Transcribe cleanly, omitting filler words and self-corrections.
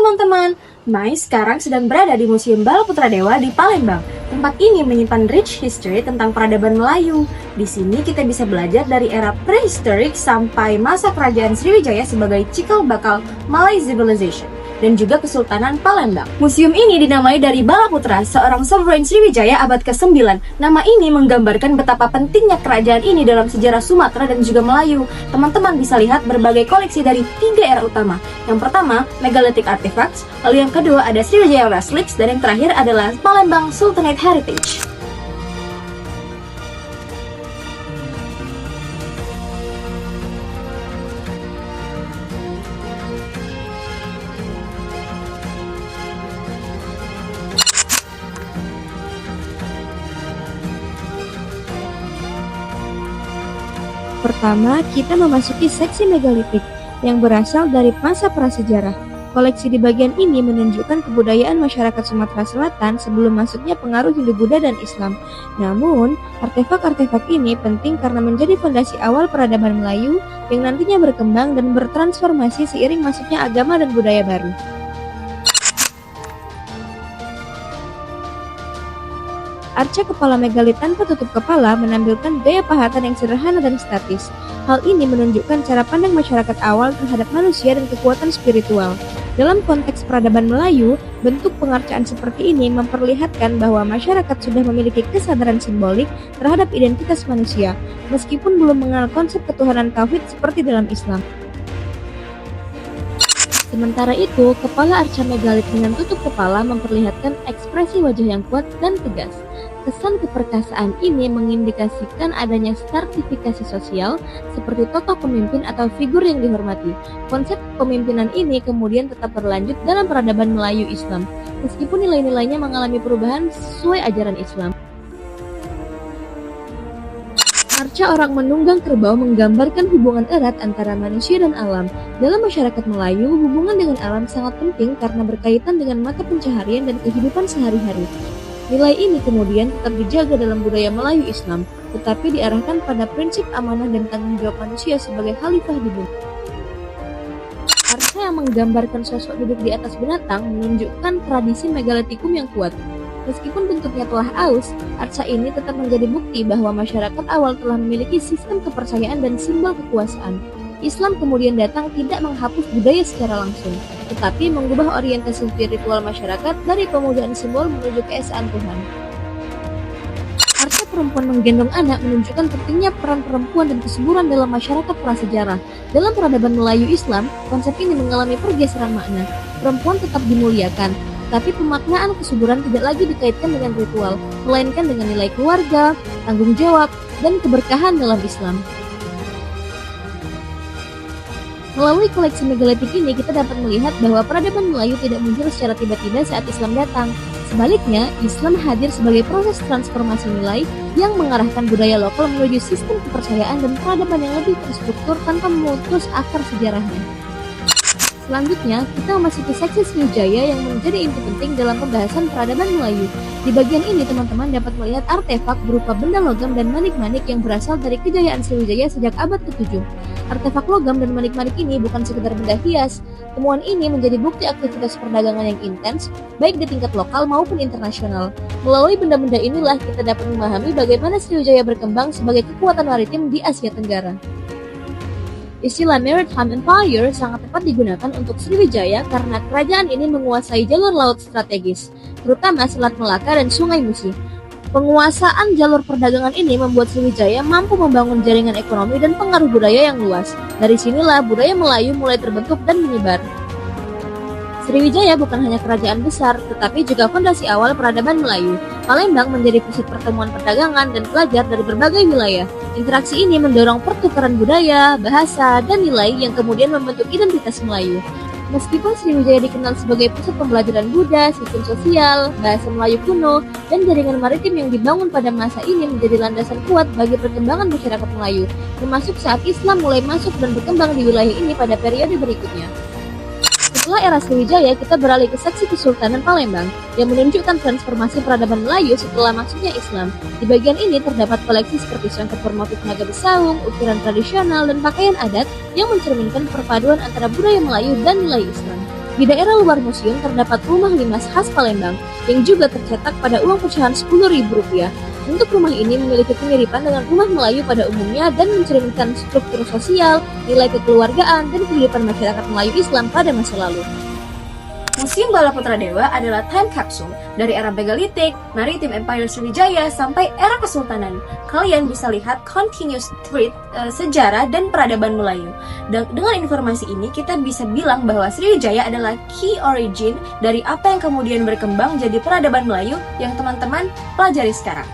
teman-teman, Mai sekarang sedang berada di Museum Balaputra Dewa di Palembang. Tempat ini menyimpan rich history tentang peradaban Melayu. Di sini kita bisa belajar dari era prehistorik sampai masa kerajaan Sriwijaya sebagai cikal bakal Malay Civilization dan juga Kesultanan Palembang. Museum ini dinamai dari Balaputra, seorang sovereign Sriwijaya abad ke-9. Nama ini menggambarkan betapa pentingnya kerajaan ini dalam sejarah Sumatera dan juga Melayu. Teman-teman bisa lihat berbagai koleksi dari 3 era utama. Yang pertama, Megalithic Artifacts, lalu yang kedua ada Sriwijaya Westlix, dan yang terakhir adalah Palembang Sultanate Heritage. Pertama, kita memasuki seksi megalitik yang berasal dari masa prasejarah. Koleksi di bagian ini menunjukkan kebudayaan masyarakat Sumatera Selatan sebelum masuknya pengaruh Hindu-Buddha dan Islam. Namun, artefak-artefak ini penting karena menjadi fondasi awal peradaban Melayu yang nantinya berkembang dan bertransformasi seiring masuknya agama dan budaya baru. Arca kepala megalit tanpa tutup kepala menampilkan gaya pahatan yang sederhana dan statis. Hal ini menunjukkan cara pandang masyarakat awal terhadap manusia dan kekuatan spiritual. Dalam konteks peradaban Melayu, bentuk pengarcaan seperti ini memperlihatkan bahwa masyarakat sudah memiliki kesadaran simbolik terhadap identitas manusia, meskipun belum mengenal konsep ketuhanan tauhid seperti dalam Islam. Sementara itu, kepala arca megalit dengan tutup kepala memperlihatkan ekspresi wajah yang kuat dan tegas. Kesan keperkasaan ini mengindikasikan adanya stratifikasi sosial seperti tokoh pemimpin atau figur yang dihormati. Konsep kepemimpinan ini kemudian tetap berlanjut dalam peradaban Melayu Islam, meskipun nilai-nilainya mengalami perubahan sesuai ajaran Islam. Arca orang menunggang kerbau menggambarkan hubungan erat antara manusia dan alam. Dalam masyarakat Melayu, hubungan dengan alam sangat penting karena berkaitan dengan mata pencaharian dan kehidupan sehari-hari. Nilai ini kemudian tetap dijaga dalam budaya Melayu Islam, tetapi diarahkan pada prinsip amanah dan tanggung jawab manusia sebagai khalifah di bumi. Arca yang menggambarkan sosok duduk di atas binatang menunjukkan tradisi megalitikum yang kuat. Meskipun bentuknya telah aus, arca ini tetap menjadi bukti bahwa masyarakat awal telah memiliki sistem kepercayaan dan simbol kekuasaan. Islam kemudian datang tidak menghapus budaya secara langsung, tetapi mengubah orientasi spiritual masyarakat dari pemujaan simbol menuju keesaan Tuhan. Arca perempuan menggendong anak menunjukkan pentingnya peran perempuan dan kesuburan dalam masyarakat prasejarah. Dalam peradaban Melayu Islam, konsep ini mengalami pergeseran makna. Perempuan tetap dimuliakan, tapi pemaknaan kesuburan tidak lagi dikaitkan dengan ritual, melainkan dengan nilai keluarga, tanggung jawab, dan keberkahan dalam Islam. Melalui koleksi megalitik ini, kita dapat melihat bahwa peradaban Melayu tidak muncul secara tiba-tiba saat Islam datang. Sebaliknya, Islam hadir sebagai proses transformasi nilai yang mengarahkan budaya lokal menuju sistem kepercayaan dan peradaban yang lebih terstruktur tanpa memutus akar sejarahnya. Selanjutnya, kita memasuki seksi Sriwijaya yang menjadi inti penting dalam pembahasan peradaban Melayu. Di bagian ini, teman-teman dapat melihat artefak berupa benda logam dan manik-manik yang berasal dari kejayaan Sriwijaya sejak abad ke-7. Artefak logam dan manik-manik ini bukan sekedar benda hias. Temuan ini menjadi bukti aktivitas perdagangan yang intens, baik di tingkat lokal maupun internasional. Melalui benda-benda inilah kita dapat memahami bagaimana Sriwijaya berkembang sebagai kekuatan maritim di Asia Tenggara. Istilah Maritime Empire sangat tepat digunakan untuk Sriwijaya karena kerajaan ini menguasai jalur laut strategis, terutama Selat Melaka dan Sungai Musi. Penguasaan jalur perdagangan ini membuat Sriwijaya mampu membangun jaringan ekonomi dan pengaruh budaya yang luas. Dari sinilah budaya Melayu mulai terbentuk dan menyebar. Sriwijaya bukan hanya kerajaan besar, tetapi juga fondasi awal peradaban Melayu. Palembang menjadi pusat pertemuan perdagangan dan pelajar dari berbagai wilayah. Interaksi ini mendorong pertukaran budaya, bahasa, dan nilai yang kemudian membentuk identitas Melayu. Meskipun Sriwijaya dikenal sebagai pusat pembelajaran Buddha, sistem sosial, bahasa Melayu kuno, dan jaringan maritim yang dibangun pada masa ini menjadi landasan kuat bagi perkembangan masyarakat Melayu, termasuk saat Islam mulai masuk dan berkembang di wilayah ini pada periode berikutnya. Setelah era Sriwijaya, kita beralih ke seksi Kesultanan Palembang yang menunjukkan transformasi peradaban Melayu setelah masuknya Islam. Di bagian ini terdapat koleksi seperti songket bermotif naga besaung, ukiran tradisional, dan pakaian adat yang mencerminkan perpaduan antara budaya Melayu dan nilai Islam. Di daerah luar museum terdapat rumah limas khas Palembang yang juga tercetak pada uang pecahan Rp10.000. Bentuk rumah ini memiliki kemiripan dengan rumah Melayu pada umumnya dan mencerminkan struktur sosial, nilai kekeluargaan, dan kehidupan masyarakat Melayu Islam pada masa lalu. Museum Bala Putra Dewa adalah time capsule dari era megalitik, Maritime Empire Sriwijaya sampai era Kesultanan. Kalian bisa lihat continuous thread sejarah dan peradaban Melayu. Dan dengan informasi ini kita bisa bilang bahwa Sriwijaya adalah key origin dari apa yang kemudian berkembang jadi peradaban Melayu yang teman-teman pelajari sekarang.